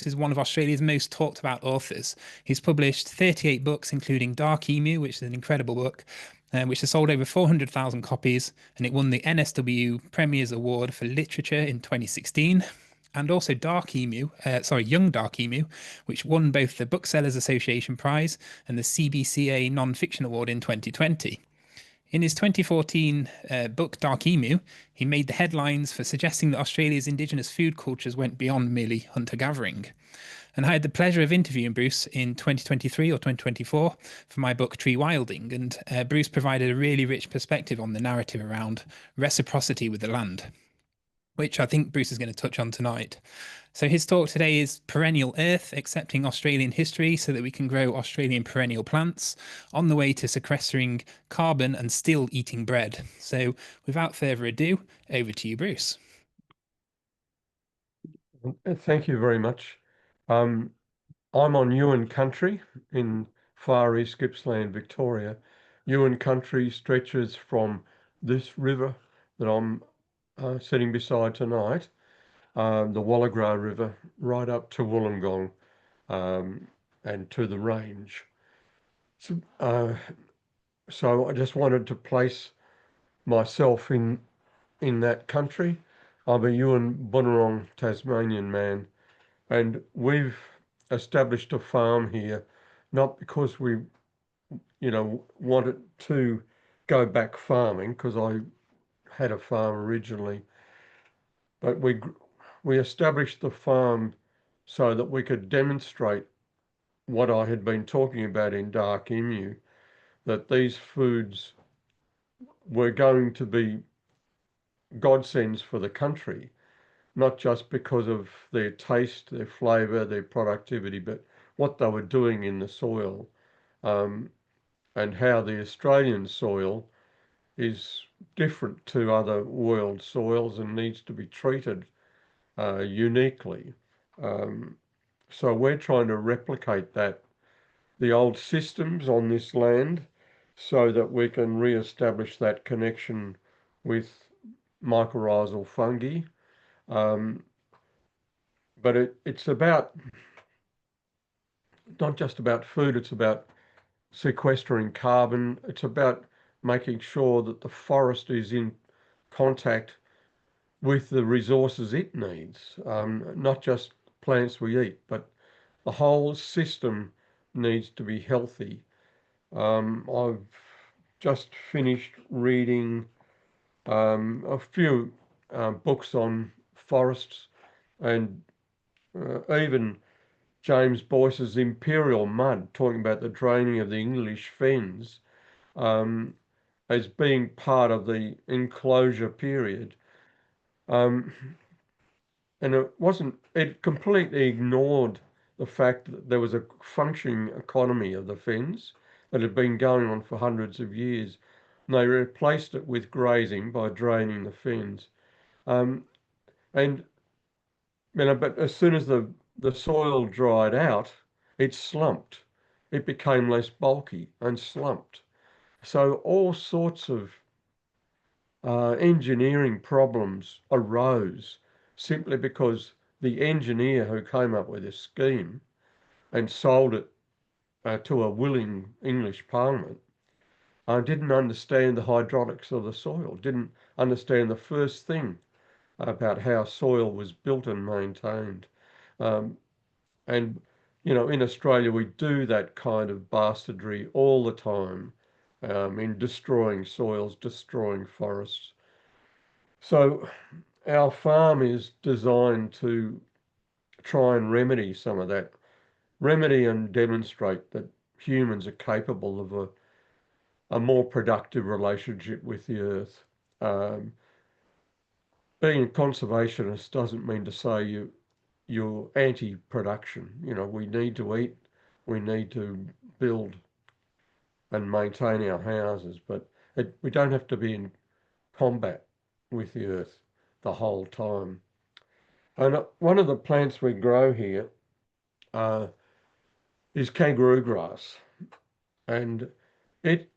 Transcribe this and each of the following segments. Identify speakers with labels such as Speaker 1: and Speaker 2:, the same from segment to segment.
Speaker 1: is one of Australia's most talked about authors. He's published 38 books, including Dark Emu, which is an incredible book, which has sold over 400,000 copies, and it won the NSW Premier's Award for Literature in 2016. And also Young Dark Emu, which won both the Booksellers Association Prize and the CBCA Non-Fiction Award in 2020. In his 2014 book Dark Emu, he made the headlines for suggesting that Australia's Indigenous food cultures went beyond merely hunter-gathering. And I had the pleasure of interviewing Bruce in 2023 or 2024 for my book Tree Wilding, and Bruce provided a really rich perspective on the narrative around reciprocity with the land, which I think Bruce is going to touch on tonight. So his talk today is Perennial Earth, Accepting Australian History so that we can grow Australian perennial plants, on the way to sequestering carbon and still eating bread. So without further ado, over to you, Bruce.
Speaker 2: Thank you very much. I'm on Yuin country in far east Gippsland, Victoria. Yuin country stretches from this river that I'm sitting beside tonight, the Wallagra River, right up to Wollongong and to the range. So I just wanted to place myself in that country. I'm a Yuin Bunurong Tasmanian man, and we've established a farm here, not because we, wanted to go back farming, because I had a farm originally, but we established the farm so that we could demonstrate what I had been talking about in Dark Emu, that these foods were going to be godsends for the country, not just because of their taste, their flavour, their productivity, but what they were doing in the soil, and how the Australian soil is different to other world soils and needs to be treated uniquely. So we're trying to replicate the old systems on this land so that we can re-establish that connection with mycorrhizal fungi. But it's about not just about food, it's about sequestering carbon. It's about making sure that the forest is in contact with the resources it needs, not just plants we eat, but the whole system needs to be healthy. I've just finished reading a few books on forests, and even James Boyce's Imperial Mud, talking about the draining of the English fens as being part of the enclosure period. And it completely ignored the fact that there was a functioning economy of the fens that had been going on for hundreds of years. And they replaced it with grazing by draining the fens. But as soon as the soil dried out, it slumped. It became less bulky and slumped. So all sorts of engineering problems arose simply because the engineer who came up with this scheme and sold it to a willing English Parliament didn't understand the hydraulics of the soil, didn't understand the first thing about how soil was built and maintained. And, in Australia, we do that kind of bastardry all the time in destroying soils, destroying forests. So our farm is designed to try and remedy some of that, remedy and demonstrate that humans are capable of a more productive relationship with the earth. Being a conservationist doesn't mean to say you're anti-production. We need to eat, we need to build and maintain our houses, but we don't have to be in combat with the earth the whole time. And one of the plants we grow here is kangaroo grass, and it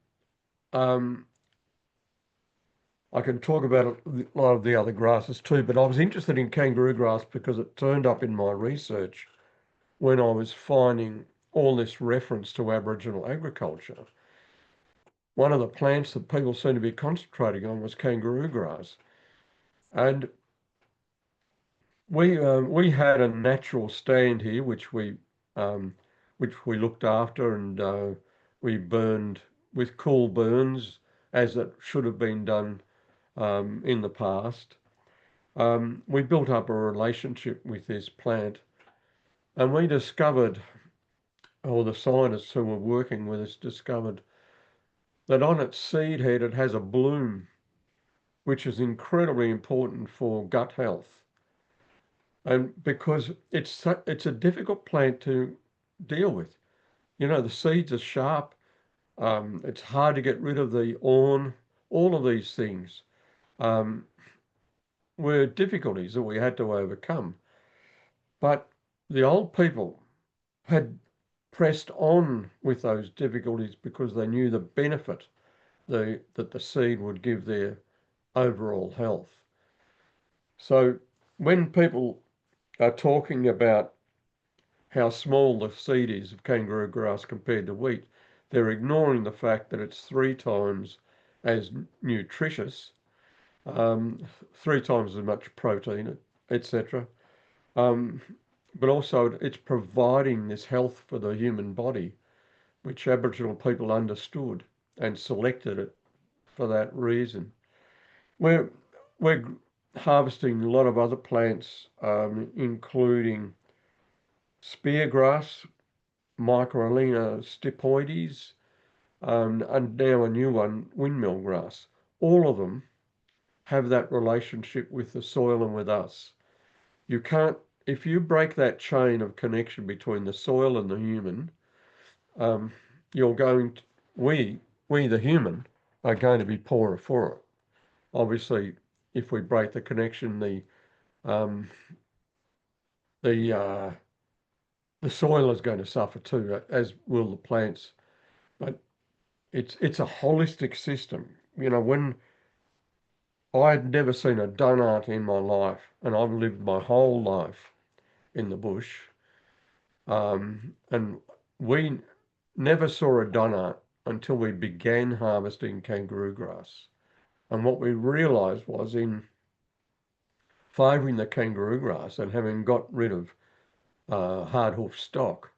Speaker 2: I can talk about a lot of the other grasses too, but I was interested in kangaroo grass because it turned up in my research when I was finding all this reference to Aboriginal agriculture, one of the plants that people seem to be concentrating on was kangaroo grass. And we had a natural stand here, which we looked after, and we burned with cool burns, as it should have been done in the past. We built up a relationship with this plant, and we discovered, or the scientists who were working with us discovered, that on its seed head it has a bloom, which is incredibly important for gut health. And because it's a difficult plant to deal with. You know, the seeds are sharp. It's hard to get rid of the awn. All of these things um, were difficulties that we had to overcome. But the old people had pressed on with those difficulties because they knew the benefit that the seed would give their overall health. So when people are talking about how small the seed is of kangaroo grass compared to wheat, they're ignoring the fact that it's 3 times as nutritious, um, 3 times as much protein, etc. Um, but also it's providing this health for the human body, which Aboriginal people understood and selected it for that reason. We're we're harvesting a lot of other plants, including speargrass, Microlina stipoides, and now a new one, windmill grass. All of them have that relationship with the soil and with us. You can't, if you break that chain of connection between the soil and the human, um, you're going to, we the human, are going to be poorer for it. Obviously, if we break the connection, um, the uh, the soil is going to suffer too, as will the plants. But it's a holistic system. You know, when I'd never seen a donut in my life, and I've lived my whole life in the bush, and we never saw a donut until we began harvesting kangaroo grass. And what we realised was in favouring the kangaroo grass and having got rid of hardhoof stock,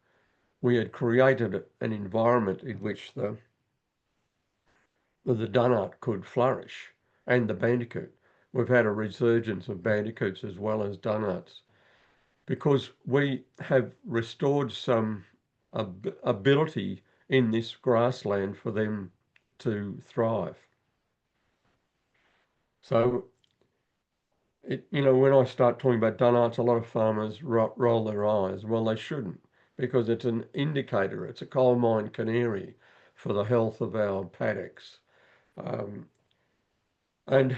Speaker 2: we had created an environment in which the donut could flourish and the bandicoot. We've had a resurgence of bandicoots as well as donuts because we have restored some ability in this grassland for them to thrive. So, when I start talking about donuts, a lot of farmers roll their eyes. Well, they shouldn't, because it's an indicator, it's a coal mine canary for the health of our paddocks. Um, and,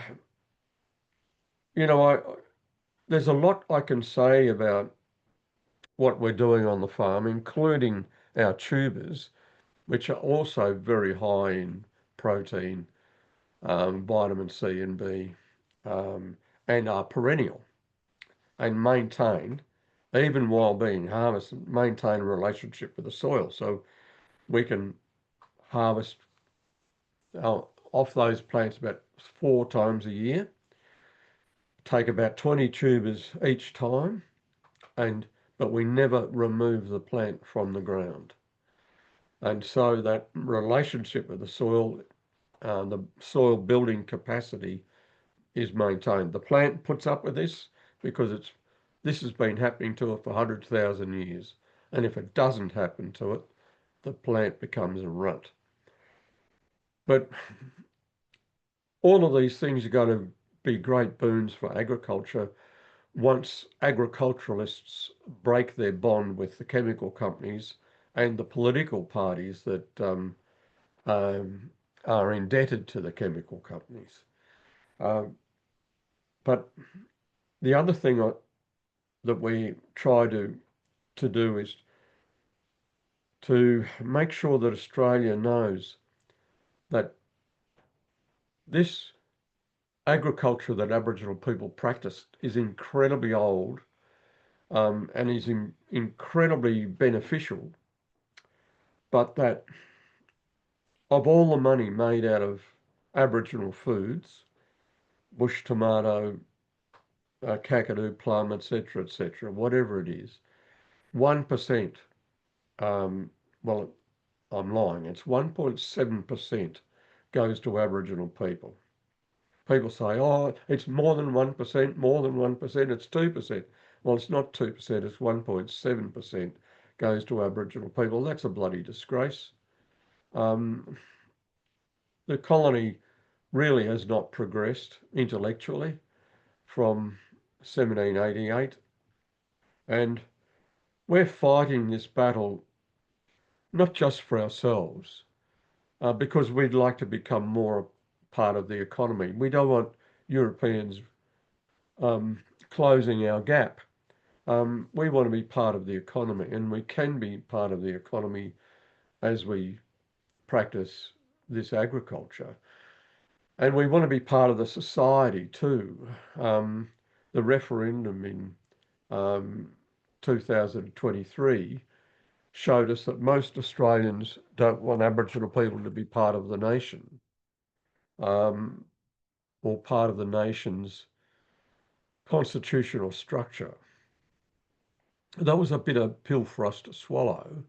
Speaker 2: there's a lot I can say about what we're doing on the farm, including our tubers, which are also very high in protein, vitamin C and B, and are perennial and maintain, even while being harvested, maintain a relationship with the soil. So we can harvest off those plants about 4 times a year, take about 20 tubers each time, but we never remove the plant from the ground. And so that relationship with the soil building capacity is maintained. The plant puts up with this because this has been happening to it for 100,000 years. And if it doesn't happen to it, the plant becomes a runt. But all of these things are going to be great boons for agriculture once agriculturalists break their bond with the chemical companies and the political parties that are indebted to the chemical companies. But the other thing that we try to do is to make sure that Australia knows that this agriculture that Aboriginal people practiced is incredibly old, and is incredibly beneficial, but that of all the money made out of Aboriginal foods, bush tomato, kakadu plum, etc., whatever it is, 1%, well, I'm lying, it's 1.7% goes to Aboriginal people. People say, oh, it's more than 1%, more than 1%, it's 2%. Well, it's not 2%, it's 1.7% goes to Aboriginal people. That's a bloody disgrace. The colony really has not progressed intellectually from 1788, and we're fighting this battle not just for ourselves, because we'd like to become more part of the economy. We don't want Europeans closing our gap. We want to be part of the economy, and we can be part of the economy as we practice this agriculture. And we want to be part of the society too. The referendum in 2023 showed us that most Australians don't want Aboriginal people to be part of the nation, or part of the nation's constitutional structure. That was a bitter pill for us to swallow.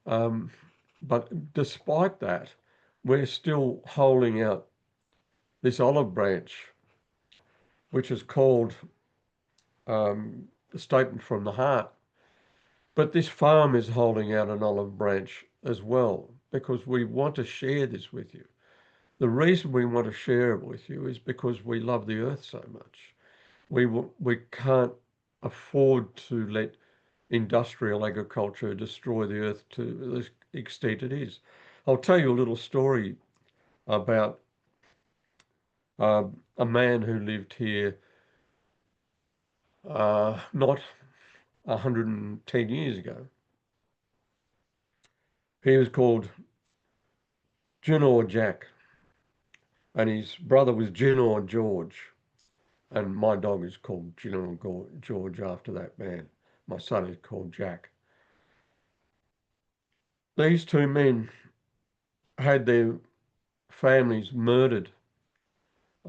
Speaker 2: But despite that, we're still holding out this olive branch, which is called the statement from the heart. But this farm is holding out an olive branch as well, because we want to share this with you. The reason we want to share it with you is because we love the earth so much. We can't afford to let industrial agriculture destroy the earth to the extent it is. I'll tell you a little story about a man who lived here not 110 years ago. He was called Junor Jack, and his brother was Junor George, and my dog is called Junor George after that man. My son is called Jack. These two men had their families murdered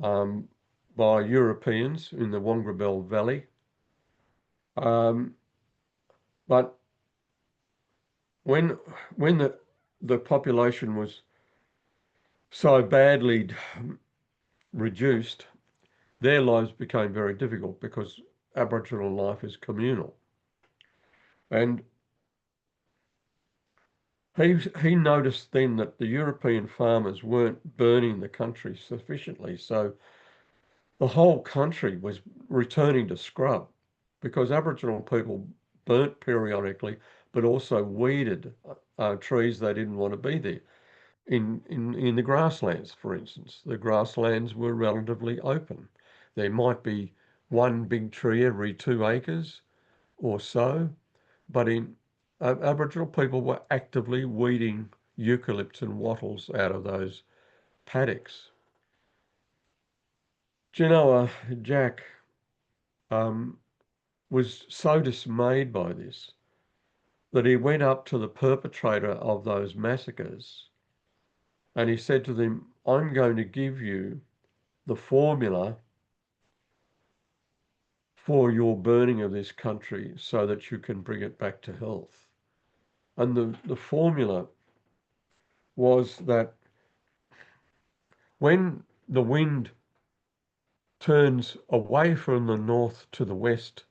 Speaker 2: by Europeans in the Wongrabel Valley. But when the population was so badly reduced, their lives became very difficult because Aboriginal life is communal. And he noticed then that the European farmers weren't burning the country sufficiently. So the whole country was returning to scrub, because Aboriginal people burnt periodically, but also weeded trees they didn't want to be there. In the grasslands, for instance, the grasslands were relatively open. There might be one big tree every 2 acres or so, but Aboriginal people were actively weeding eucalypts and wattles out of those paddocks. Genoa Jack was so dismayed by this that he went up to the perpetrator of those massacres and he said to them, I'm going to give you the formula for your burning of this country so that you can bring it back to health. And the formula was that when the wind turns away from the north to the west,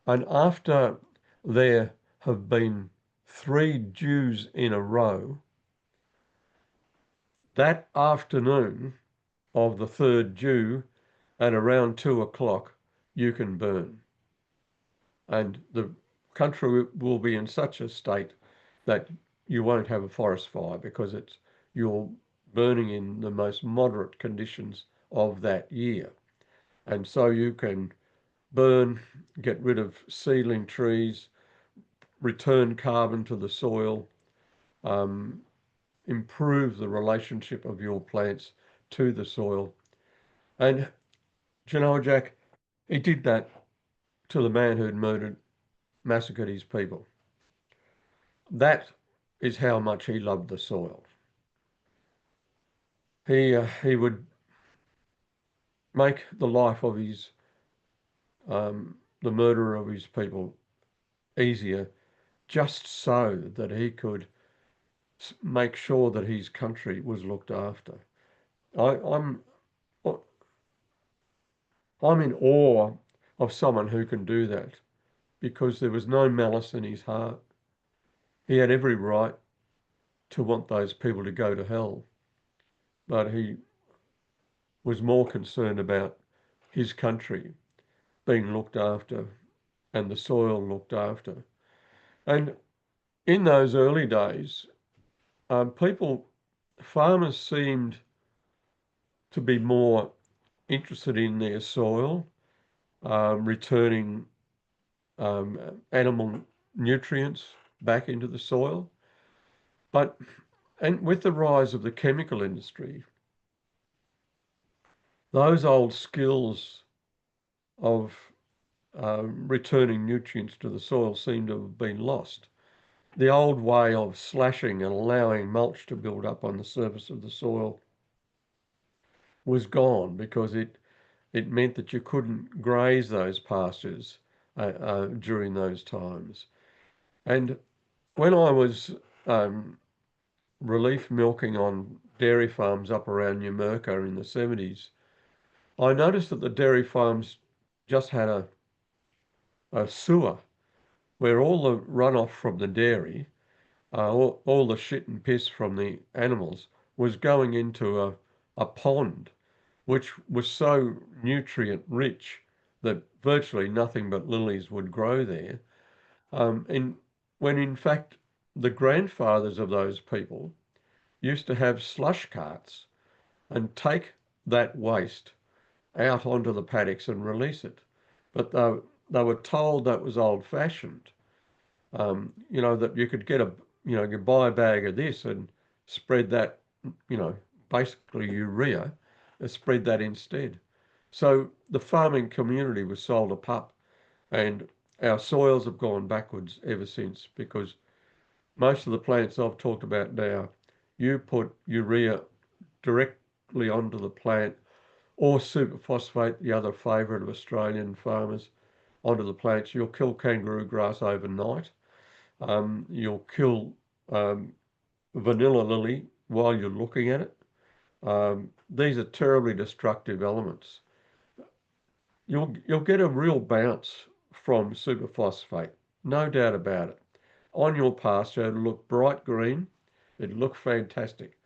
Speaker 2: and after there have been 3 dews in a row, that afternoon of the 3rd dew at around 2 o'clock, you can burn. And the country will be in such a state that you won't have a forest fire, because you're burning in the most moderate conditions of that year. And so you can burn, get rid of seedling trees, return carbon to the soil, improve the relationship of your plants to the soil. And Jack, he did that to the man who'd murdered massacred his people. That is how much he loved the soil. He would make the life of the murderer of his people easier, just so that he could make sure that his country was looked after. I'm I'm in awe of someone who can do that, because there was no malice in his heart. He had every right to want those people to go to hell, but he was more concerned about his country being looked after and the soil looked after. And in those early days, farmers seemed to be more interested in their soil, returning animal nutrients back into the soil. And with the rise of the chemical industry, those old skills of returning nutrients to the soil seem to have been lost. The old way of slashing and allowing mulch to build up on the surface of the soil was gone, because it meant that you couldn't graze those pastures during those times. And when I was relief milking on dairy farms up around Numurkah in the 70s, I noticed that the dairy farms just had a sewer where all the runoff from the dairy, all the shit and piss from the animals, was going into a pond, which was so nutrient rich that virtually nothing but lilies would grow there. And when in fact the grandfathers of those people used to have slush carts and take that waste out onto the paddocks and release it. But they were told that was old fashioned. That you could you could buy a bag of this and spread that, basically urea, and spread that instead. So the farming community was sold a pup, and our soils have gone backwards ever since, because most of the plants I've talked about now, you put urea directly onto the plant, or superphosphate, the other favourite of Australian farmers, onto the plants. You'll kill kangaroo grass overnight. You'll kill vanilla lily while you're looking at it. These are terribly destructive elements. You'll get a real bounce from superphosphate, no doubt about it. On your pasture, it'll look bright green. It'll look fantastic.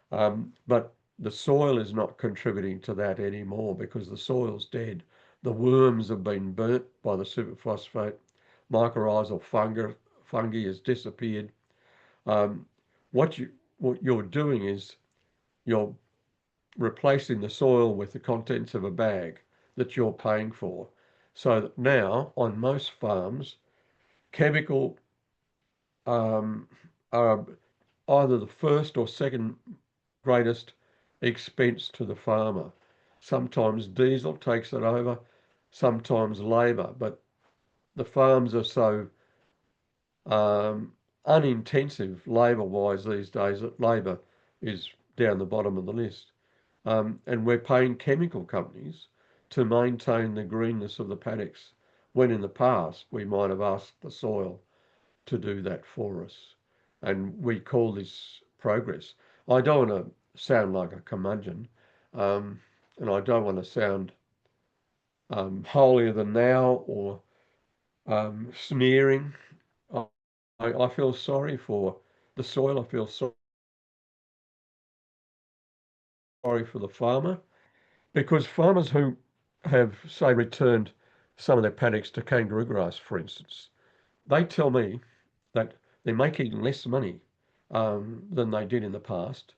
Speaker 2: But the soil is not contributing to that anymore, because the soil's dead. The worms have been burnt by the superphosphate. Mycorrhizal fungi has disappeared. What you're doing is you're replacing the soil with the contents of a bag that you're paying for. So that now on most farms, chemical are either the first or second greatest expense to the farmer. Sometimes diesel takes it over, sometimes labour, but the farms are so unintensive labour-wise these days that labour is down the bottom of the list. And we're paying chemical companies to maintain the greenness of the paddocks, when in the past we might have asked the soil to do that for us. And we call this progress. I don't want to sound like a curmudgeon, and I don't want to sound holier than thou or sneering. I feel sorry for the soil. I feel sorry for the farmer, because farmers who have, say, returned some of their paddocks to kangaroo grass, for instance, they tell me that they're making less money than they did in the past,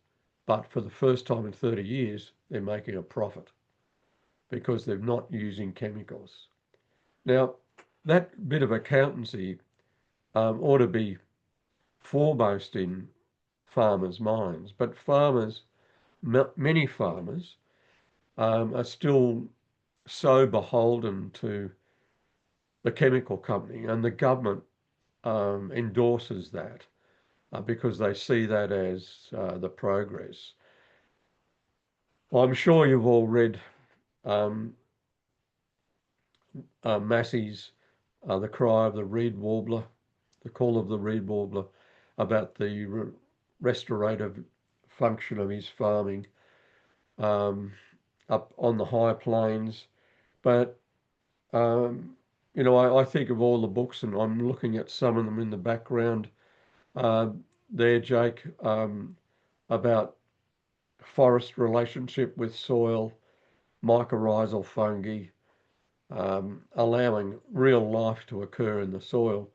Speaker 2: but for the first time in 30 years, they're making a profit, because they're not using chemicals. Now, that bit of accountancy ought to be foremost in farmers' minds, but many farmers are still so beholden to the chemical company, and the government endorses that because they see that as the progress. I'm sure you've all read um, Massey's The Cry of the Reed Warbler, The Call of the Reed Warbler, about the restorative function of his farming um, up on the high plains. But, I think of all the books, and I'm looking at some of them in the background uh, there, Jake, about forest relationship with soil, mycorrhizal fungi, allowing real life to occur in the soil.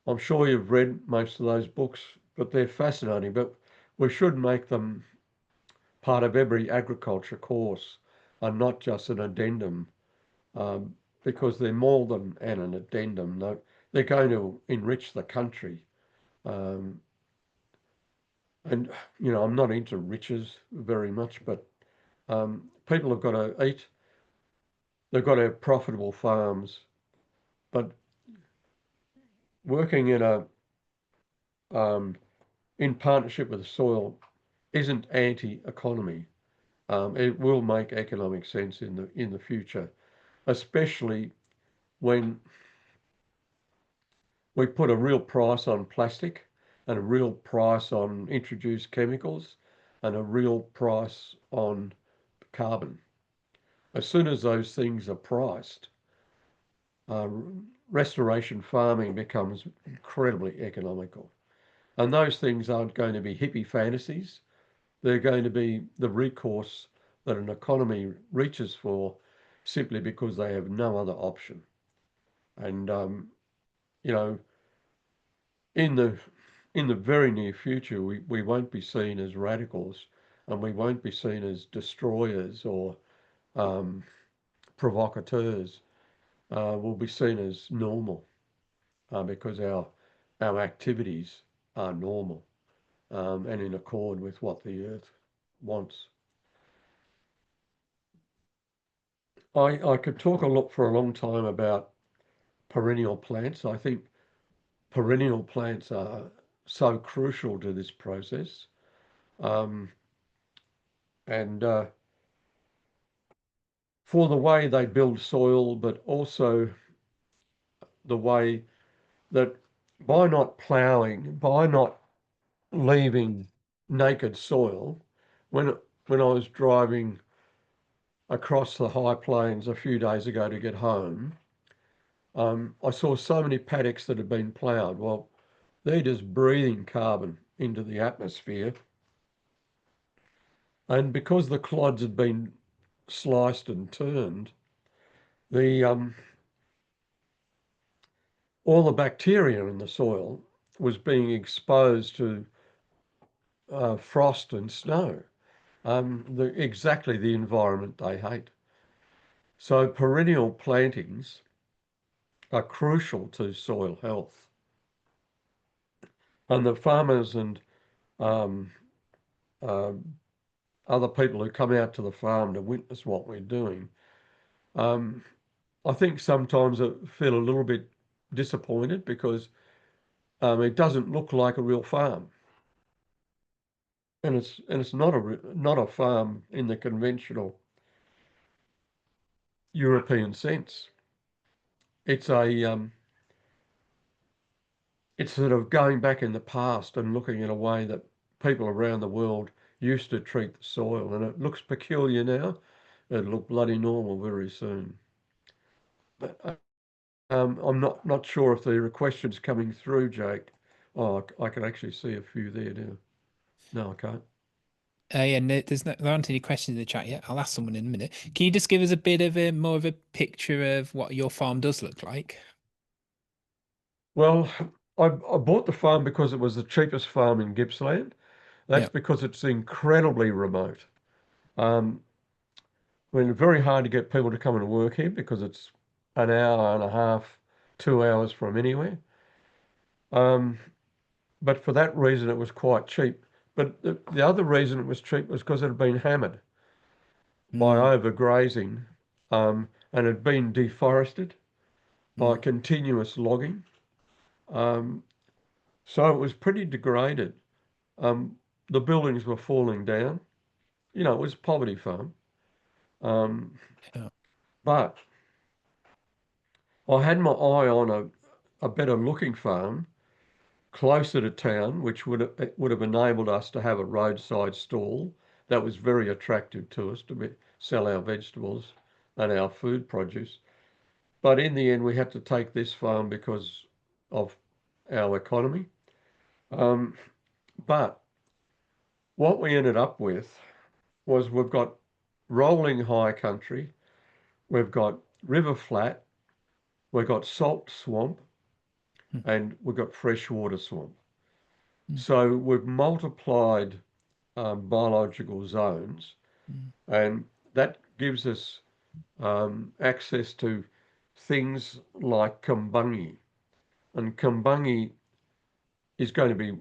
Speaker 2: I'm sure you've read most of those books, but they're fascinating. But we should make them part of every agriculture course and not just an addendum, because they're more than an addendum. They're going to enrich the country. Um, and, I'm not into riches very much, but people have got to eat. They've got to have profitable farms. But working um, in partnership with the soil isn't anti-economy. It will make economic sense in the future, especially when we put a real price on plastic and a real price on introduced chemicals and a real price on carbon. As soon as those things are priced, uh, restoration farming becomes incredibly economical. And those things aren't going to be hippie fantasies. They're going to be the recourse that an economy reaches for simply because they have no other option. And you know, in the very near future, we won't be seen as radicals, and we won't be seen as destroyers or um, provocateurs. We'll be seen as normal because our activities are normal and in accord with what the earth wants. I could talk a lot for a long time about perennial plants. I think perennial plants are so crucial to this process. Um, and for the way they build soil, but also the way that by not ploughing, by not leaving naked soil, when when I was driving across the high plains a few days ago to get home, I saw so many paddocks that had been ploughed. Well, they're just breathing carbon into the atmosphere. And because the clods had been sliced and turned, the all the bacteria in the soil was being exposed to frost and snow, exactly the environment they hate. So perennial plantings are crucial to soil health. And the farmers and um, uh, other people who come out to the farm to witness what we're doing, um, I think sometimes I feel a little bit disappointed because it doesn't look like a real farm, and it's not a farm in the conventional European sense. It's a it's sort of going back in the past and looking at a way that people around the world used to treat the soil, and it looks peculiar now. It'll look bloody normal very soon. But I'm not sure if there are questions coming through, Jake. Oh, I can actually see a few there now. No, I can't.
Speaker 1: Yeah, no, there aren't any questions in the chat yet. I'll ask someone in a minute. Can you just give us a bit of a more of a picture of what your farm does look like?
Speaker 2: Well, I bought the farm because it was the cheapest farm in Gippsland. That's
Speaker 1: Yeah.
Speaker 2: because it's incredibly remote. Um, I mean, very hard to get people to come and work here because it's an hour and a half, 2 hours from anywhere. Um, but for that reason, it was quite cheap. But the other reason it was cheap was because it had been hammered by
Speaker 1: Mm,
Speaker 2: overgrazing and had been deforested. by continuous logging. Um, so it was pretty degraded. Um, the buildings were falling down. You know, it was a poverty farm. Um,
Speaker 1: Yeah.
Speaker 2: but I had my eye on a better looking farm closer to town, which would have enabled us to have a roadside stall that was very attractive to us to sell our vegetables and our food produce. But in the end, we had to take this farm because of our economy. Um, but what we ended up with was we've got rolling high country, we've got river flat, we've got salt swamp,
Speaker 1: Mm.
Speaker 2: and we've got freshwater swamp.
Speaker 1: Mm.
Speaker 2: So we've multiplied biological zones,
Speaker 1: Mm.
Speaker 2: and that gives us access to things like kumbungi. And kumbungi is going to be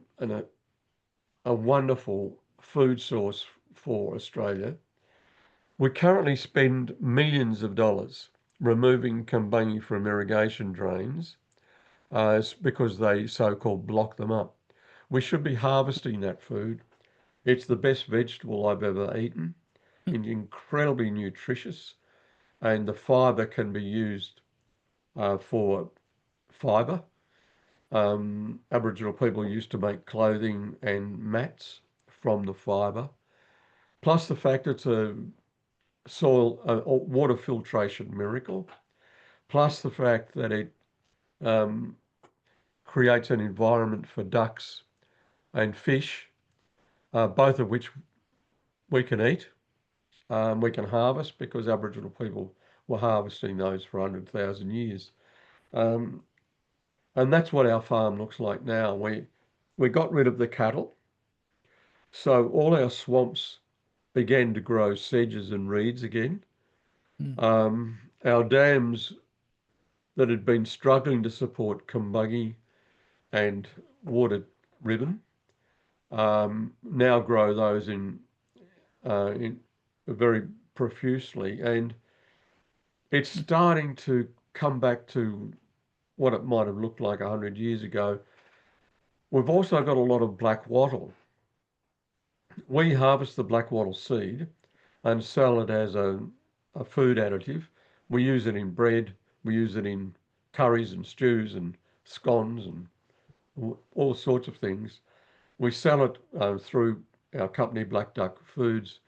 Speaker 2: a wonderful food source for Australia. We currently spend millions of dollars removing kumbungi from irrigation drains because they so-called block them up. We should be harvesting that food. It's the best vegetable I've ever eaten,
Speaker 1: Mm.
Speaker 2: incredibly nutritious, and the fibre can be used for fibre. Aboriginal people used to make clothing and mats from the fibre. Plus the fact it's a water filtration miracle. Plus the fact that it um, creates an environment for ducks and fish, both of which we can eat. We can harvest because Aboriginal people were harvesting those for 100,000 years. Um, and that's what our farm looks like now. We got rid of the cattle, so all our swamps began to grow sedges and reeds again.
Speaker 1: Mm.
Speaker 2: Our dams that had been struggling to support kumbungi and water ribbon now grow those in very profusely, and it's starting to come back to what it might have looked like 100 years ago. We've also got a lot of black wattle. We harvest the black wattle seed and sell it as a food additive. We use it in bread, we use it in curries and stews and scones and all sorts of things. We sell it through our company, Black Duck Foods,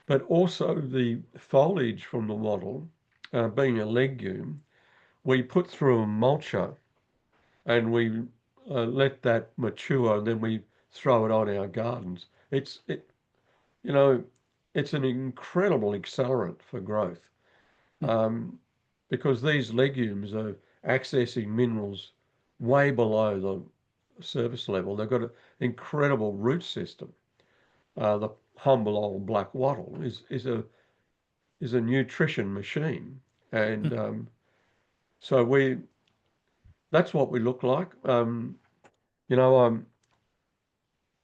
Speaker 2: but also the foliage from the wattle, being a legume, we put through a mulcher and we let that mature, and then we throw it on our gardens. You know, it's an incredible accelerant for growth
Speaker 1: Mm.
Speaker 2: um, because these legumes are accessing minerals way below the surface level. They've got an incredible root system. The humble old black wattle is a nutrition machine, and
Speaker 1: Mm.
Speaker 2: so we that's what we look like. You know,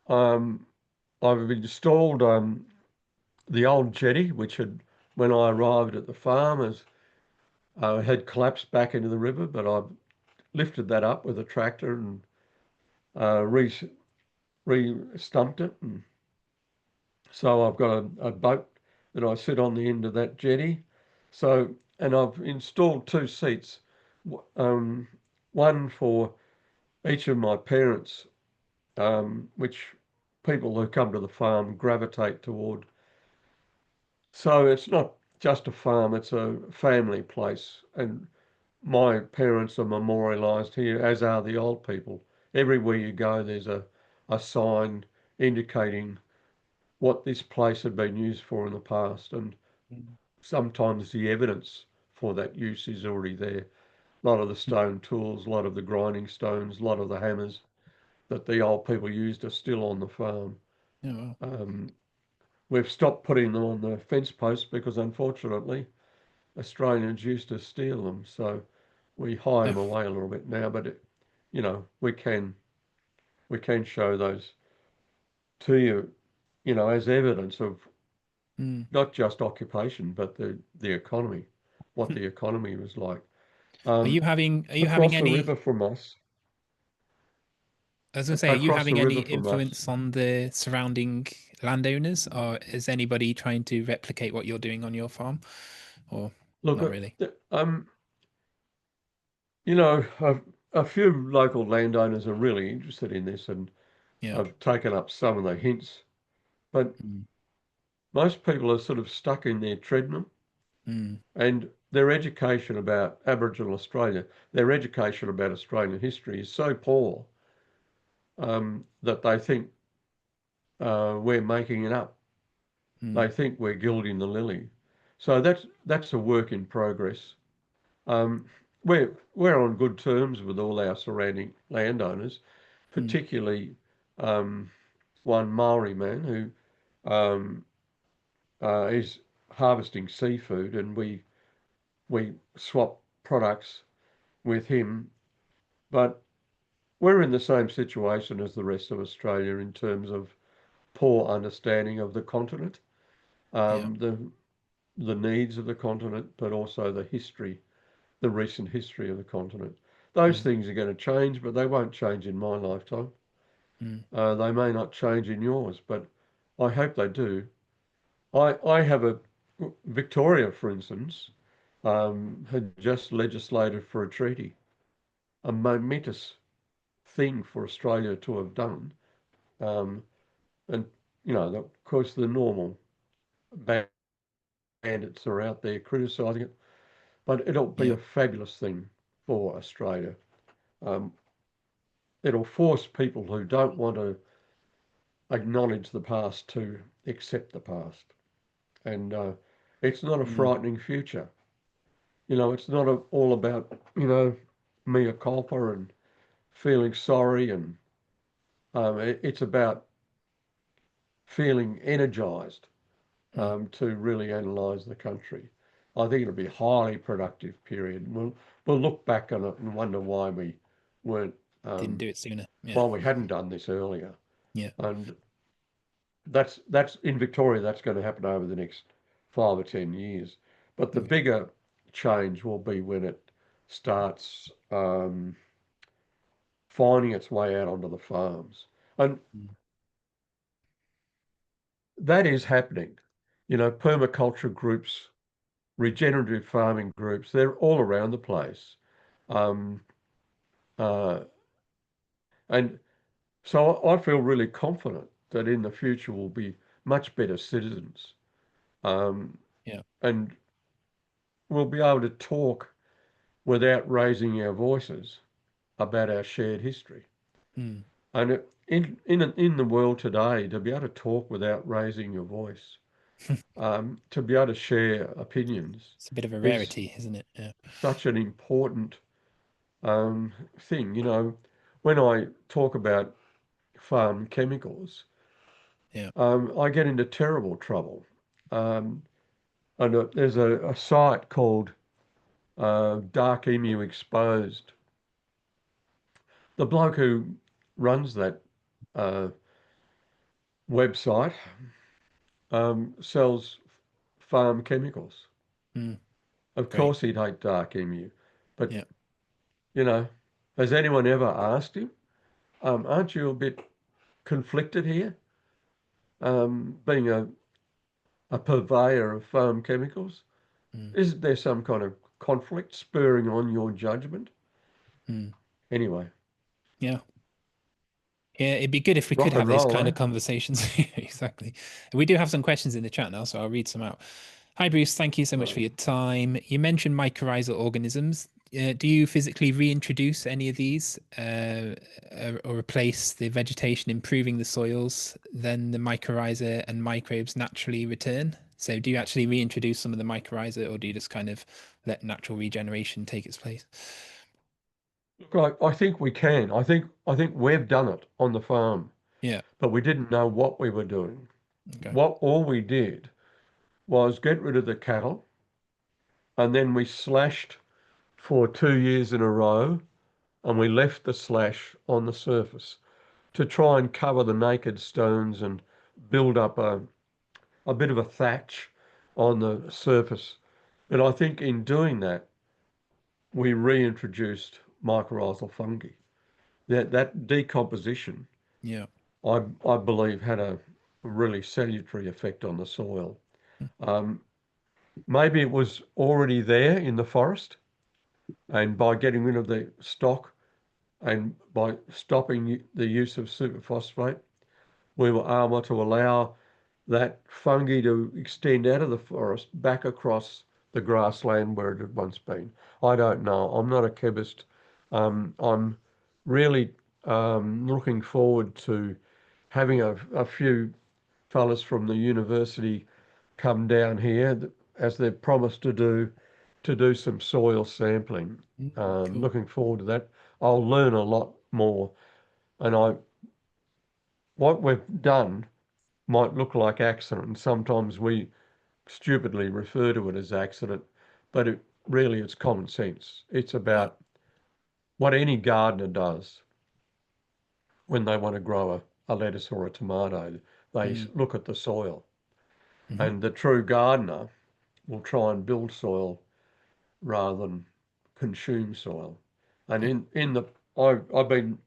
Speaker 2: um, I've installed the old jetty, which had, when I arrived at the farm, had collapsed back into the river, but I've lifted that up with a tractor and uh, re stumped it, and so I've got a boat that I sit on the end of that jetty. So, and I've installed two seats, um, one for each of my parents, which people who come to the farm gravitate toward. So it's not just a farm, it's a family place. And my parents are memorialised here, as are the old people. Everywhere you go, there's a sign indicating what this place had been used for in the past. And
Speaker 1: Mm.
Speaker 2: sometimes the evidence for that use is already there. A lot of the stone tools, a lot of the grinding stones, a lot of the hammers that the old people used are still on the farm.
Speaker 1: Yeah. Well.
Speaker 2: Um, we've stopped putting them on the fence posts because unfortunately Australians used to steal them. So we hide
Speaker 1: Yeah.
Speaker 2: them away a little bit now, but you know, we can show those to you, you know, as evidence of
Speaker 1: Mm.
Speaker 2: not just occupation, but the economy, what
Speaker 1: Mm.
Speaker 2: the economy was like. Um,
Speaker 1: Are you having
Speaker 2: across the
Speaker 1: any?
Speaker 2: river from us,
Speaker 1: I was going to say, are you
Speaker 2: across the
Speaker 1: having any
Speaker 2: river from us.
Speaker 1: influence on the surrounding landowners, or is anybody trying to replicate what you're doing on your farm, or
Speaker 2: Look,
Speaker 1: not really?
Speaker 2: you know, a few local landowners are really interested in this and
Speaker 1: Yeah.
Speaker 2: have taken up some of the hints, but
Speaker 1: Mm,
Speaker 2: most people are sort of stuck in their treadmill
Speaker 1: mm,
Speaker 2: and their education about Aboriginal Australia, their education about Australian history is so poor that they think we're making it up. They
Speaker 1: mm,
Speaker 2: think we're gilding the lily. So that's a work in progress. Um, we're on good terms with all our surrounding landowners,
Speaker 1: mm,
Speaker 2: particularly um, one Maori man who is harvesting seafood, and we swap products with him. But we're in the same situation as the rest of Australia in terms of poor understanding of the continent,
Speaker 1: yeah.
Speaker 2: um, the the needs of the continent, but also the recent history of the continent. Those
Speaker 1: Mm,
Speaker 2: things are going to change, but they won't change in my lifetime.
Speaker 1: mm,
Speaker 2: They may not change in yours, but I hope they do. I have a Victoria, for instance, had just legislated for a treaty, a momentous thing for Australia to have done. Um, and, of course, the normal bandits are out there criticising it, but it'll be
Speaker 1: yeah.
Speaker 2: a fabulous thing for Australia. Um, it'll force people who don't want to acknowledge the past to accept the past. And it's not a
Speaker 1: Mm,
Speaker 2: frightening future. It's not all about, mea culpa and feeling sorry. And it's about feeling energized
Speaker 1: mm.
Speaker 2: to really analyse the country. I think it'll be a highly productive period. We'll look back on it and wonder weren't,
Speaker 1: Didn't
Speaker 2: um,
Speaker 1: do it sooner. Yeah.
Speaker 2: why we hadn't done this earlier.
Speaker 1: Yeah.
Speaker 2: And that's in Victoria, that's going to happen over the next 5 or 10 years. But the
Speaker 1: Okay.
Speaker 2: bigger change will be when it starts finding its way out onto the farms. And
Speaker 1: Mm,
Speaker 2: that is happening. Permaculture groups, regenerative farming groups, they're all around the place. Um, uh, and so I feel really confident that in the future we'll be much better citizens. Um,
Speaker 1: yeah.
Speaker 2: and we'll be able to talk without raising our voices about our shared history.
Speaker 1: Mm.
Speaker 2: And in the world today, to be able to talk without raising your voice, to be able to share opinions
Speaker 1: It's a bit of a
Speaker 2: is
Speaker 1: rarity, isn't it? Yeah.
Speaker 2: such an important thing. When I talk about farm chemicals,
Speaker 1: Yeah.
Speaker 2: I get into terrible trouble. Um, and there's a site called Dark Emu Exposed. The bloke who runs that uh, website sells farm chemicals.
Speaker 1: Mm.
Speaker 2: Of
Speaker 1: Great.
Speaker 2: course, he'd hate Dark Emu, but
Speaker 1: Yeah.
Speaker 2: you know, has anyone ever asked him, aren't you a bit conflicted here, being a purveyor of farm chemicals?
Speaker 1: Mm.
Speaker 2: Isn't there some kind of conflict spurring on your judgment?
Speaker 1: Mm.
Speaker 2: Anyway,
Speaker 1: Yeah. Yeah, it'd be good if we could
Speaker 2: rock
Speaker 1: have
Speaker 2: and
Speaker 1: these
Speaker 2: roll,
Speaker 1: kind
Speaker 2: eh?
Speaker 1: of conversations. Exactly. We do have some questions in the chat now, so I'll read some out. Hi, Bruce. Thank you so much
Speaker 2: Right.
Speaker 1: for your time. You mentioned mycorrhizal organisms. Do you physically reintroduce any of these or replace the vegetation, improving the soils? Then the mycorrhiza and microbes naturally return. So, do you actually reintroduce some of the mycorrhiza, or do you just kind of let natural regeneration take its place?
Speaker 2: Look, I think we can. I think we've done it on the farm,
Speaker 1: Yeah.
Speaker 2: but we didn't know what we were doing.
Speaker 1: Okay.
Speaker 2: What all we did was get rid of the cattle, and then we slashed for 2 years in a row, and we left the slash on the surface to try and cover the naked stones and build up a bit of a thatch on the surface. And I think in doing that, we reintroduced mycorrhizal fungi. That decomposition,
Speaker 1: Yeah.
Speaker 2: I believe, had a really salutary effect on the soil. Um, Maybe it was already there in the forest, and by getting rid of the stock and by stopping the use of superphosphate, we were able to allow that fungi to extend out of the forest back across the grassland where it had once been. I don't know. I'm not a chemist. I'm really looking forward to having a few fellas from the university come down here as they've promised to do some soil sampling.
Speaker 1: Cool.
Speaker 2: Looking forward to that. I'll learn a lot more. And what we've done might look like accident, and sometimes we stupidly refer to it as accident, but really it's common sense. It's
Speaker 1: Yeah.
Speaker 2: about what any gardener does when they want to grow a lettuce or a tomato. They
Speaker 1: Mm.
Speaker 2: look at the soil,
Speaker 1: Hmm.
Speaker 2: and the true gardener will try and build soil rather than consume soil. And
Speaker 1: Yeah.
Speaker 2: in the I've been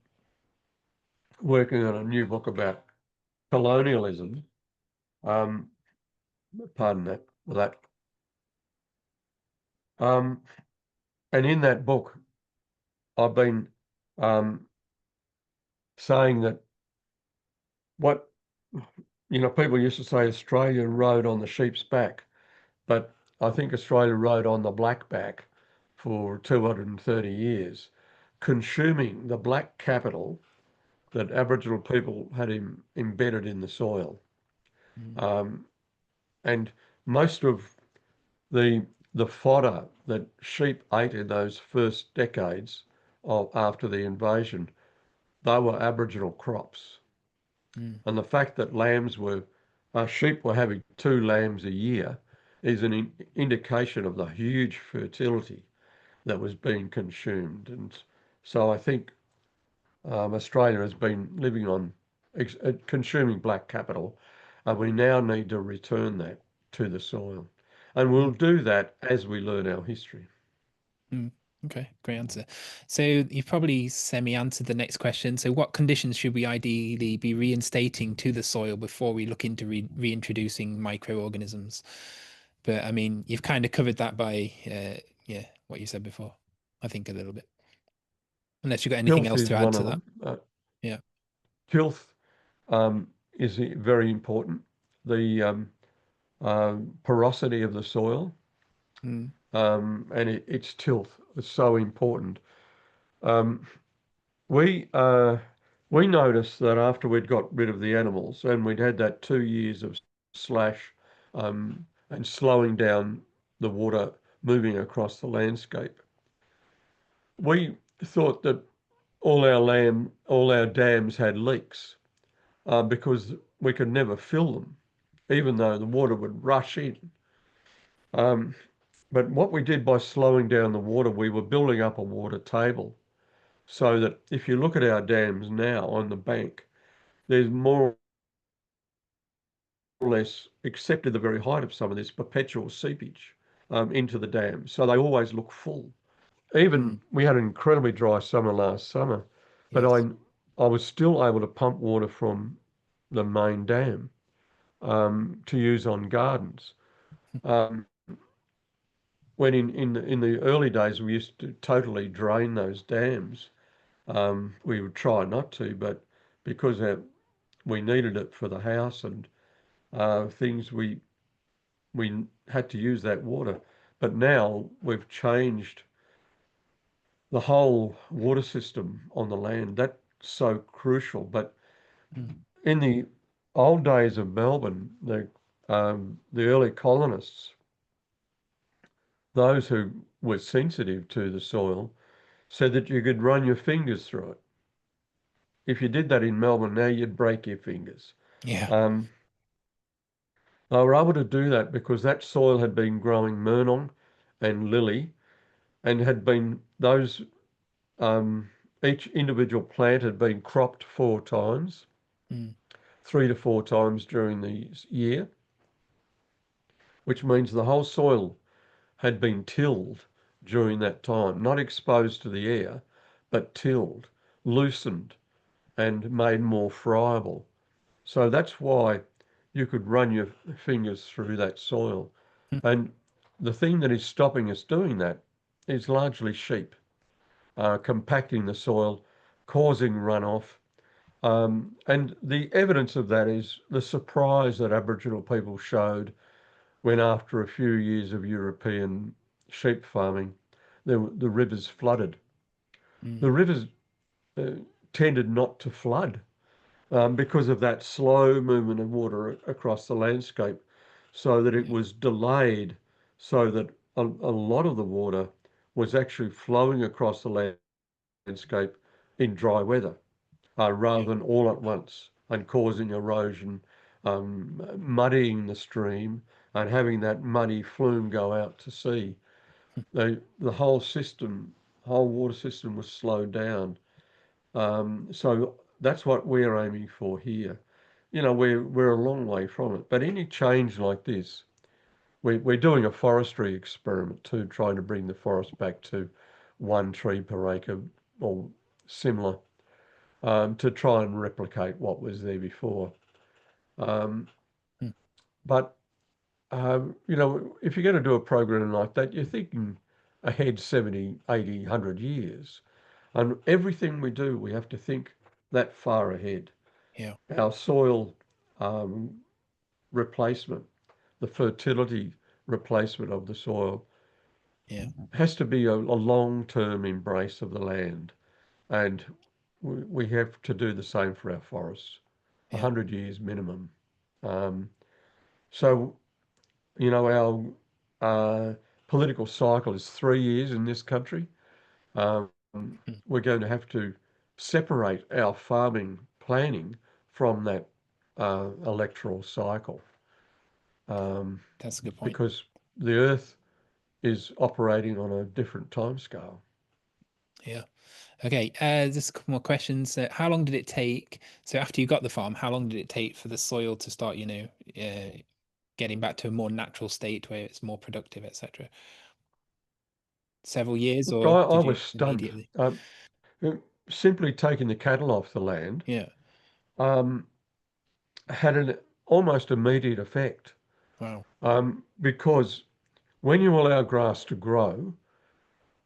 Speaker 2: working on a new book about colonialism. Um, Pardon that. Um, and in that book, I've been um, saying that what people used to say Australia rode on the sheep's back, but I think Australia rode on the black back for 230 years, consuming the black capital that Aboriginal people had embedded in the soil.
Speaker 1: Mm.
Speaker 2: Um, and most of the the fodder that sheep ate in those first decades after the invasion, they were Aboriginal crops.
Speaker 1: Mm.
Speaker 2: And the fact that sheep were having 2 lambs a year is an indication of the huge fertility that was being consumed. And so I think Australia has been living on consuming black capital, and we now need to return that to the soil. And we'll
Speaker 1: Mm.
Speaker 2: do that as we learn our history.
Speaker 1: Mm. Okay, great answer. So you've probably semi-answered the next question. So what conditions should we ideally be reinstating to the soil before we look into reintroducing microorganisms? But I mean, you've kind of covered that by yeah, what you said before, I think a little bit. Unless you've got anything
Speaker 2: Tilth
Speaker 1: else
Speaker 2: is
Speaker 1: to add
Speaker 2: one
Speaker 1: to
Speaker 2: of
Speaker 1: that.
Speaker 2: them.
Speaker 1: Yeah.
Speaker 2: Tilth is very important. The porosity of the soil
Speaker 1: Mm.
Speaker 2: and its tilth is so important. Um, we uh, we noticed that after we'd got rid of the animals and we'd had that 2 years of slash and slowing down the water moving across the landscape, we thought that all our dams had leaks because we could never fill them, even though the water would rush in. Um, but what we did by slowing down the water, we were building up a water table so that if you look at our dams now on the bank, there's more or less, except at the very height of some of this, perpetual seepage into the dam. So they always look full.
Speaker 1: Mm.
Speaker 2: Even we had an incredibly dry summer last summer, but
Speaker 1: Yes.
Speaker 2: I was still able to pump water from the main dam to use on gardens. Um, when in the early days we used to totally drain those dams. We would try not to, but because we needed it for the house and things, we had to use that water. But now we've changed the whole water system on the land. That's so crucial. But
Speaker 1: Mm.
Speaker 2: in the old days of Melbourne, the early colonists, those who were sensitive to the soil, said that you could run your fingers through it. If you did that in Melbourne now, you'd break your fingers.
Speaker 1: Yeah.
Speaker 2: Um, they were able to do that because that soil had been growing Murnong and lily and had been those each individual plant had been cropped 4 times,
Speaker 1: Mm.
Speaker 2: 3 to 4 times during the year, which means the whole soil had been tilled during that time, not exposed to the air, but tilled, loosened, and made more friable. So that's why you could run your fingers through that soil.
Speaker 1: Hmm.
Speaker 2: And the thing that is stopping us doing that is largely sheep, compacting the soil, causing runoff. And the evidence of that is the surprise that Aboriginal people showed when, after a few years of European sheep farming, the rivers flooded.
Speaker 1: Mm.
Speaker 2: The rivers uh, tended not to flood because of that slow movement of water across the landscape, so that it
Speaker 1: Yeah.
Speaker 2: was delayed, so that a lot of the water was actually flowing across the landscape in dry weather, rather
Speaker 1: Yeah.
Speaker 2: than all at once and causing erosion, muddying the stream and having that muddy flume go out to sea. The whole system, whole water system was slowed down. So that's what we're aiming for here. You know, we're a long way from it, but any change like this, we're doing a forestry experiment too, trying to bring the forest back to 1 tree per acre or similar, to try and replicate what was there before. Um,
Speaker 1: Mm.
Speaker 2: but you know, if you're going to do a program like that, you're thinking ahead 70, 80, 100 years. And everything we do, we have to think that far ahead.
Speaker 1: Yeah.
Speaker 2: Our soil um, replacement, the fertility replacement of the soil,
Speaker 1: Yeah.
Speaker 2: has to be a long-term embrace of the land. And we have to do the same for our forests,
Speaker 1: Yeah.
Speaker 2: 100 years minimum. Um, so, you know, our political cycle is 3 years in this country. Um,
Speaker 1: Mm.
Speaker 2: we're going to have to separate our farming planning from that electoral cycle, um,
Speaker 1: That's a good point.
Speaker 2: because the earth is operating on a different timescale.
Speaker 1: Yeah. Okay. Just a couple more questions. How long did it take? So after you got the farm, how long did it take for the soil to start, getting back to a more natural state where it's more productive, etc.? Several years,
Speaker 2: Look,
Speaker 1: or
Speaker 2: I
Speaker 1: did
Speaker 2: was
Speaker 1: you
Speaker 2: stunned.
Speaker 1: immediately?
Speaker 2: Uh, Simply taking the cattle off the land
Speaker 1: Yeah.
Speaker 2: um, had an almost immediate effect,
Speaker 1: Wow.
Speaker 2: because when you allow grass to grow,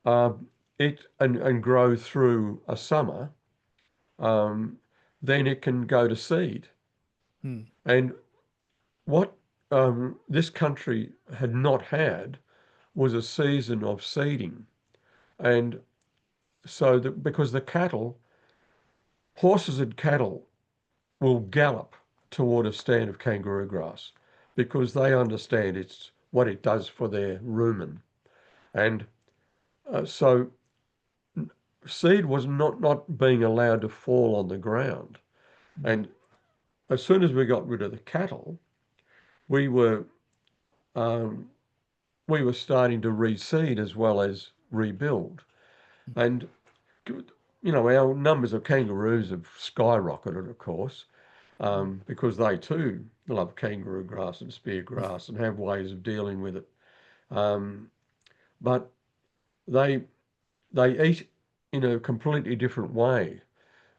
Speaker 2: um, and grow through a summer, um, then it can go to seed.
Speaker 1: Hmm.
Speaker 2: And what this country had not had was a season of seeding. And so, because the cattle, horses and cattle will gallop toward a stand of kangaroo grass because they understand it's what it does for their rumen. And so seed was not being allowed to fall on the ground.
Speaker 1: Hmm.
Speaker 2: And as soon as we got rid of the cattle, we were um, we were starting to reseed as well as rebuild. And you know, our numbers of kangaroos have skyrocketed, of course, because they too love kangaroo grass and spear grass and have ways of dealing with it. Um, but they they eat in a completely different way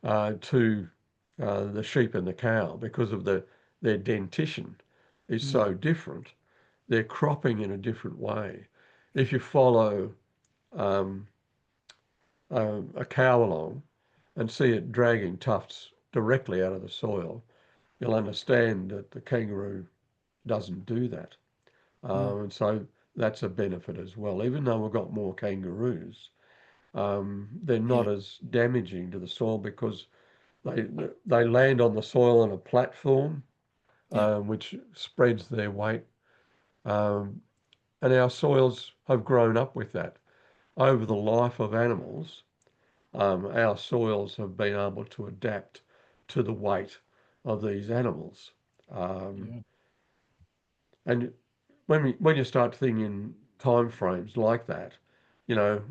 Speaker 2: to the sheep and the cow because of their dentition is
Speaker 1: Hmm.
Speaker 2: so different. They're cropping in a different way. If you follow um, a cow along and see it dragging tufts directly out of the soil, you'll understand that the kangaroo doesn't do that.
Speaker 1: Hmm.
Speaker 2: And so that's a benefit as well. Even though we've got more kangaroos, they're
Speaker 1: Yeah.
Speaker 2: not as damaging to the soil because they they land on the soil on a platform,
Speaker 1: Yeah.
Speaker 2: which spreads their weight. Um, and our soils have grown up with that. Over the life of animals, our soils have been able to adapt to the weight of these animals. Um,
Speaker 1: Yeah.
Speaker 2: and when you start thinking in time frames like that, you know,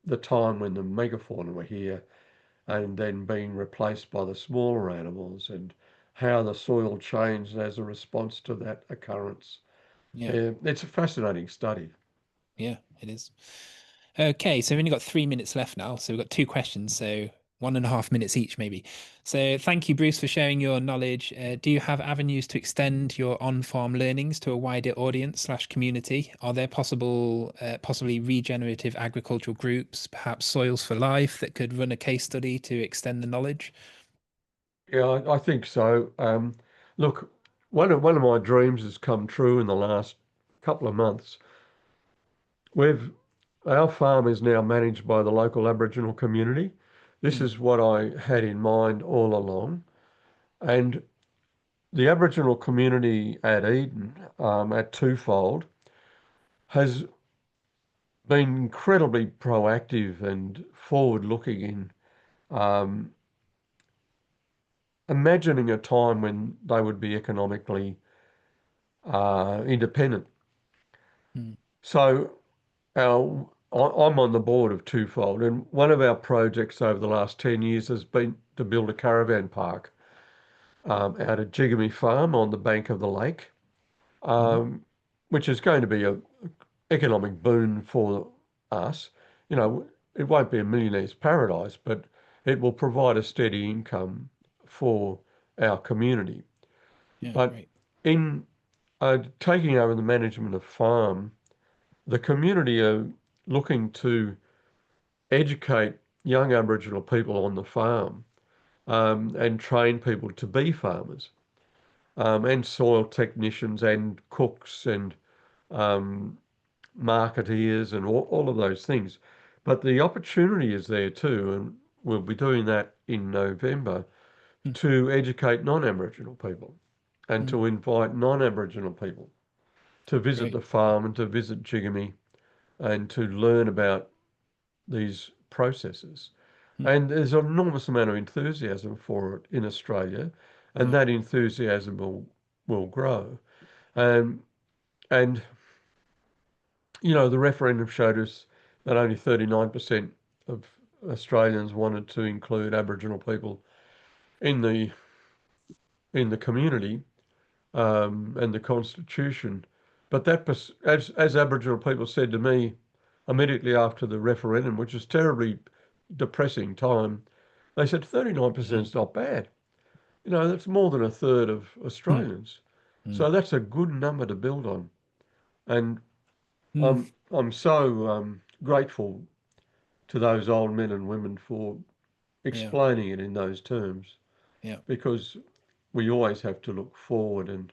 Speaker 2: the time when the megafauna were here and then being replaced by the smaller animals and how the soil changed as a response to that occurrence.
Speaker 1: Yeah.
Speaker 2: Yeah, it's a fascinating study.
Speaker 1: Yeah. It is. Okay, so we've only got 3 minutes left now. So we've got two questions, so 1.5 minutes each, maybe. So thank you, Bruce, for sharing your knowledge. Do you have avenues to extend your on-farm learnings to a wider audience slash community? Are there possibly regenerative agricultural groups, perhaps Soils for Life, that could run a case study to extend the knowledge?
Speaker 2: Yeah, I think so. Look, one of my dreams has come true in the last couple of months. We've Our farm is now managed by the local Aboriginal community. This
Speaker 1: Mm,
Speaker 2: is what I had in mind all along. And the Aboriginal community at Eden, at Twofold, has been incredibly proactive and forward-looking in um, imagining a time when they would be economically independent.
Speaker 1: mm,
Speaker 2: So I'm on the board of Twofold, and one of our projects over the last 10 years has been to build a caravan park out at Jigamy Farm on the bank of the lake,
Speaker 1: mhm.
Speaker 2: um, which is going to be a economic boon for us. You know, it won't be a millionaire's paradise, but it will provide a steady income for our community.
Speaker 1: Yeah,
Speaker 2: But
Speaker 1: great.
Speaker 2: in taking over the management of farm, the community are looking to educate young Aboriginal people on the farm and train people to be farmers and soil technicians and cooks and um, marketeers and all of those things. But the opportunity is there too, and we'll be doing that in November
Speaker 1: Mm,
Speaker 2: to educate non-Aboriginal people and
Speaker 1: mm,
Speaker 2: to invite non-Aboriginal people to visit
Speaker 1: great.
Speaker 2: the farm and to visit Jigamy and to learn about these processes.
Speaker 1: Mm,
Speaker 2: And there's an enormous amount of enthusiasm for it in Australia, and
Speaker 1: yeah,
Speaker 2: that enthusiasm will grow. Um, and you know, the referendum showed us that only 39% of Australians wanted to include Aboriginal people in the community and the Constitution. But as Aboriginal people said to me immediately after the referendum, which was terribly depressing time, they said 39%
Speaker 1: yeah.
Speaker 2: is not bad. You know, that's more than a third of
Speaker 1: Mm,
Speaker 2: Australians.
Speaker 1: mm,
Speaker 2: So that's a good number to build on. And
Speaker 1: mm,
Speaker 2: I'm so grateful to those old men and women for
Speaker 1: yeah,
Speaker 2: explaining it in those terms
Speaker 1: yeah.
Speaker 2: because we always have to look forward, and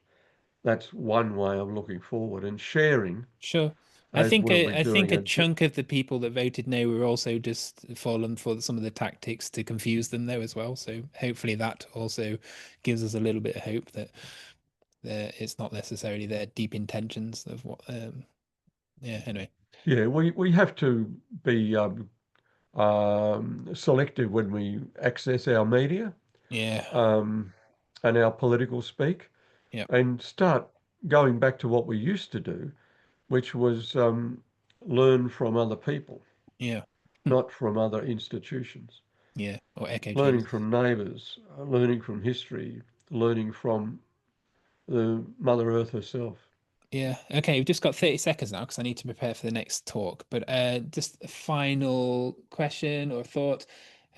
Speaker 2: that's one way of looking forward and sharing
Speaker 1: Sure. I
Speaker 2: as
Speaker 1: think
Speaker 2: we'll
Speaker 1: a,
Speaker 2: be
Speaker 1: I think
Speaker 2: doing
Speaker 1: a
Speaker 2: it.
Speaker 1: chunk of the people that voted no were also just fallen for some of the tactics to confuse them though as well. So hopefully that also gives us a little bit of hope that it's not necessarily their deep intentions of what yeah, anyway.
Speaker 2: Yeah, we have to be selective when we access our media
Speaker 1: Yeah.
Speaker 2: um, and our political speak
Speaker 1: Yeah.
Speaker 2: and start going back to what we used to do, which was learn from other people,
Speaker 1: Yeah. Hmm.
Speaker 2: not from other institutions.
Speaker 1: Yeah. Or echo
Speaker 2: Learning
Speaker 1: chambers.
Speaker 2: from neighbours, learning from history, learning from the Mother Earth herself.
Speaker 1: Yeah. Okay, we've just got 30 seconds now because I need to prepare for the next talk. But just a final question or thought.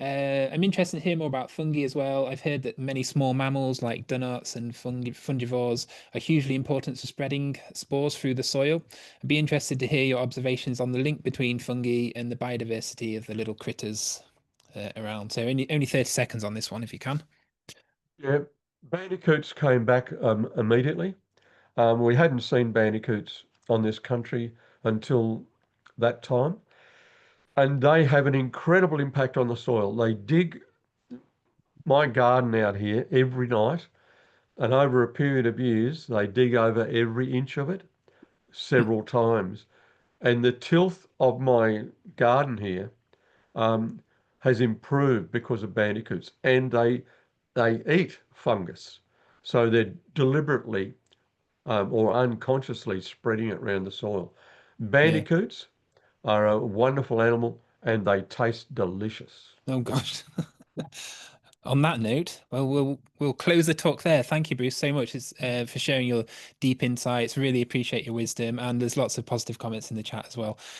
Speaker 1: I'm interested to hear more about fungi as well. I've heard that many small mammals like dunnots and fungivores are hugely important for spreading spores through the soil. I'd be interested to hear your observations on the link between fungi and the biodiversity of the little critters around. So only 30 seconds on this one if you can.
Speaker 2: Yeah, bandicoots came back immediately. We hadn't seen bandicoots on this country until that time, and they have an incredible impact on the soil. They dig my garden out here every night, and over a period of years, they dig over every inch of it
Speaker 1: Hmm.
Speaker 2: several times. And the tilth of my garden here um, has improved because of bandicoots, and they eat fungus, so they're deliberately or unconsciously spreading it around the soil.
Speaker 1: Yeah.
Speaker 2: Bandicoots are a wonderful animal, and they taste delicious.
Speaker 1: Oh gosh. On that note, well, we'll close the talk there. Thank you, Bruce, so much for sharing your deep insights. Really appreciate your wisdom, and there's lots of positive comments in the chat as well.